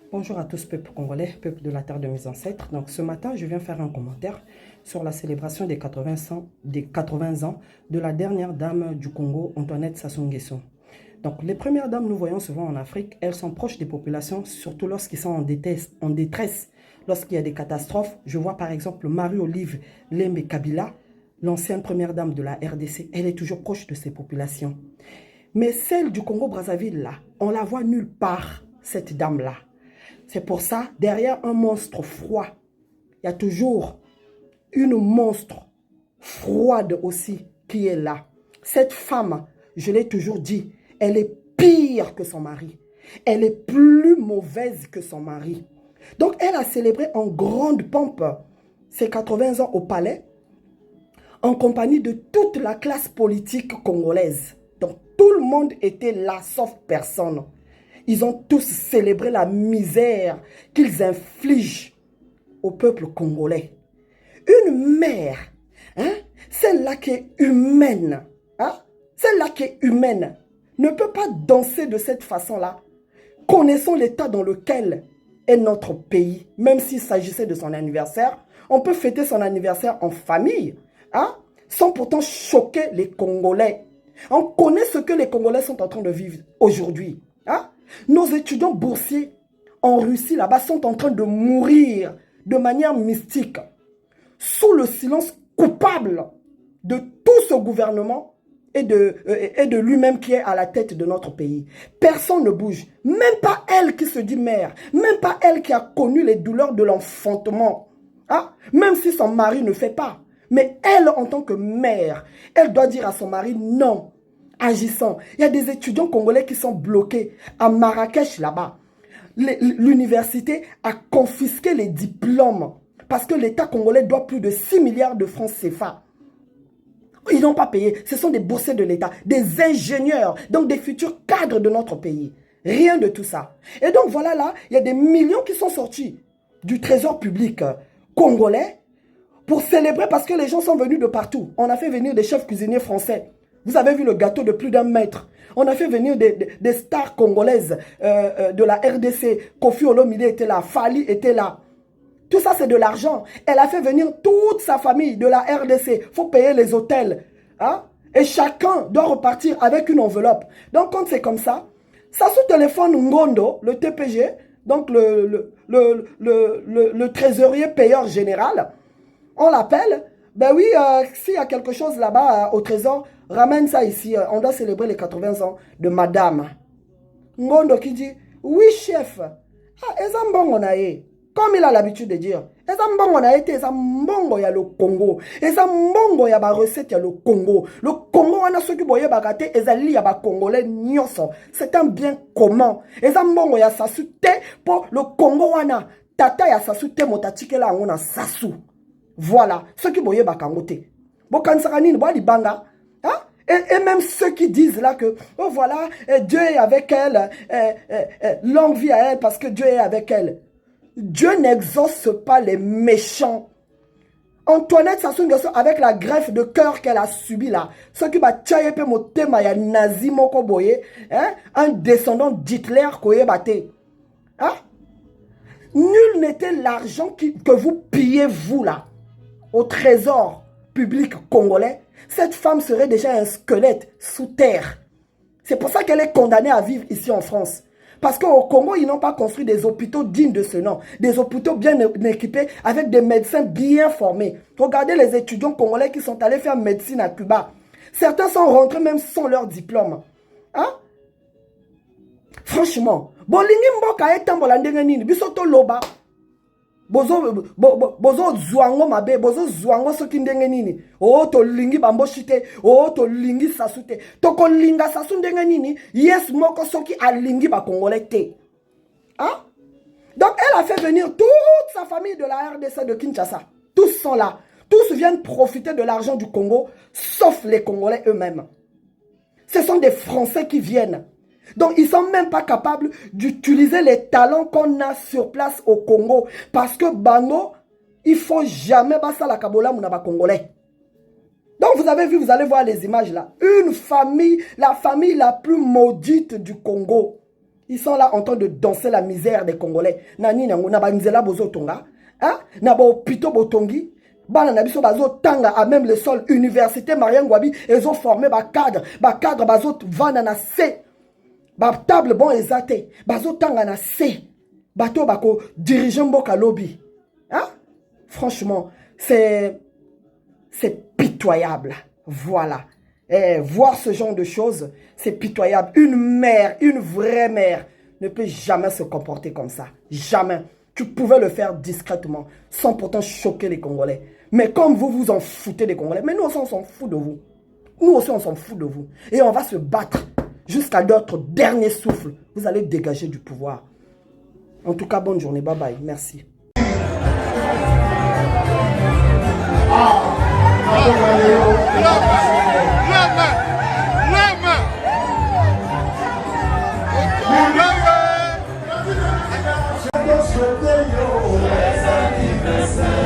Bonjour à tous, peuple congolais, peuple de la terre de mes ancêtres. Donc ce matin, je viens faire un commentaire sur la célébration des 80 ans de la dernière dame du Congo, Antoinette Sassou Nguesso. Donc les premières dames, nous voyons souvent en Afrique, elles sont proches des populations, surtout lorsqu'ils sont en détresse, lorsqu'il y a des catastrophes. Je vois par exemple Marie-Olive Lembe Kabila, l'ancienne première dame de la RDC, elle est toujours proche de ces populations. Mais celle du Congo-Brazzaville, là, on la voit nulle part, cette dame-là. C'est pour ça, derrière un monstre froid, il y a toujours une monstre froide aussi qui est là. Cette femme, je l'ai toujours dit, elle est pire que son mari. Elle est plus mauvaise que son mari. Donc, elle a célébré en grande pompe ses 80 ans au palais, en compagnie de toute la classe politique congolaise. Donc, tout le monde était là, sauf personne. Ils ont tous célébré la misère qu'ils infligent au peuple congolais. Une mère, hein, celle-là qui est humaine, hein, celle-là qui est humaine, ne peut pas danser de cette façon-là, connaissant l'état dans lequel est notre pays, même s'il s'agissait de son anniversaire. On peut fêter son anniversaire en famille, hein, sans pourtant choquer les Congolais. On connaît ce que les Congolais sont en train de vivre aujourd'hui. Hein? Nos étudiants boursiers en Russie, là-bas, sont en train de mourir de manière mystique, sous le silence coupable de tout ce gouvernement et de lui-même qui est à la tête de notre pays. Personne ne bouge, même pas elle qui se dit mère, même pas elle qui a connu les douleurs de l'enfantement, hein? Même si son mari ne fait pas. Mais elle, en tant que mère, elle doit dire à son mari non. Agissant. Il y a des étudiants congolais qui sont bloqués à Marrakech là-bas. L'université a confisqué les diplômes parce que l'État congolais doit plus de 6 milliards de francs CFA. Ils n'ont pas payé. Ce sont des boursiers de l'État, des ingénieurs, donc des futurs cadres de notre pays. Rien de tout ça. Et donc voilà là, il y a des millions qui sont sortis du trésor public congolais pour célébrer parce que les gens sont venus de partout. On a fait venir des chefs cuisiniers français. Vous avez vu le gâteau de plus d'1 mètre. On a fait venir des stars congolaises de la RDC. Kofi Olomide était là, Fali était là. Tout ça, c'est de l'argent. Elle a fait venir toute sa famille de la RDC. Il faut payer les hôtels. Hein? Et chacun doit repartir avec une enveloppe. Donc, quand c'est comme ça, Sassou téléphone Ngondo, le TPG, donc le trésorier payeur général. On l'appelle. Ben oui, s'il y a quelque chose là-bas au trésor, ramène ça ici. On doit célébrer les 80 ans de madame. Ngondo qui dit, oui chef. Ah, ezambongo na ye. Comme il a l'habitude de dire, ezambongo na ye te, ezambongo ya le Congo. Ezambongo ya ba recette ya le Congo. Le Congo wana soki boye bakate, ezali ya ba Congolais nyonso. C'est un bien commun. Ezambongo ya Sassou te, pour le Congo wana. Tata ya Sassou te, motatikela angona Sassou. Voilà, ceux qui boye bakangote. Bokansaranine, boye libanga. Hein? Et même ceux qui disent là que, oh voilà, Dieu est avec elle, longue vie à elle parce que Dieu est avec elle. Dieu n'exauce pas les méchants. Antoinette Sassou Nguesso, avec la greffe de cœur qu'elle a subie là, ceux qui battent motema ya nazi moko boye, hein? Un descendant d'Hitler koye bate. Hein? Nul n'était l'argent que vous pillez vous là, au trésor public congolais. Cette femme serait déjà un squelette sous terre. C'est pour ça qu'elle est condamnée à vivre ici en France. Parce qu'au Congo, ils n'ont pas construit des hôpitaux dignes de ce nom. Des hôpitaux bien équipés avec des médecins bien formés. Regardez les étudiants congolais qui sont allés faire médecine à Cuba. Certains sont rentrés même sans leur diplôme. Hein? Franchement, bolingi mboka etambola ndenge nini bisoto loba. Bozo zwango mabe, bozo zwango soki ndenge nini. Oh to lingi bamboshi te, oh to lingi Sassou te. Toko linga Sassou ndenge nini, yes moko soki a lingi ba Congolais te. Hein? Donc elle a fait venir toute sa famille de la RDC de Kinshasa. Tous sont là. Tous viennent profiter de l'argent du Congo, sauf les Congolais eux-mêmes. Ce sont des Français qui viennent. Donc, ils ne sont même pas capables d'utiliser les talents qu'on a sur place au Congo. Parce que Bango, il ne faut jamais passer la Kabola Mounaba Congolais. Donc, vous avez vu, vous allez voir les images là. Une famille, la famille la plus maudite du Congo. Ils sont là en train de danser la misère des Congolais. Nani nango na banzela bozo tonga, hein? Na ba opito botongi. Bana na biso bazo tanga à même le sol université Mariam Gwabi, ils ont formé ba cadre bazo vana na C. Ba table bon ezate, bazo tanga na C. Bato bako dirigeant mboka lobby. Hein? Franchement, c'est pitoyable. Voilà. Voir ce genre de choses, c'est pitoyable. Une mère, une vraie mère, ne peut jamais se comporter comme ça. Jamais. Tu pouvais le faire discrètement, sans pourtant choquer les Congolais. Mais comme vous vous en foutez des Congolais, mais nous aussi on s'en fout de vous. Nous aussi on s'en fout de vous. Et on va se battre jusqu'à notre dernier souffle. Vous allez dégager du pouvoir. En tout cas, bonne journée. Bye bye. Merci. Joyeux anniversaire.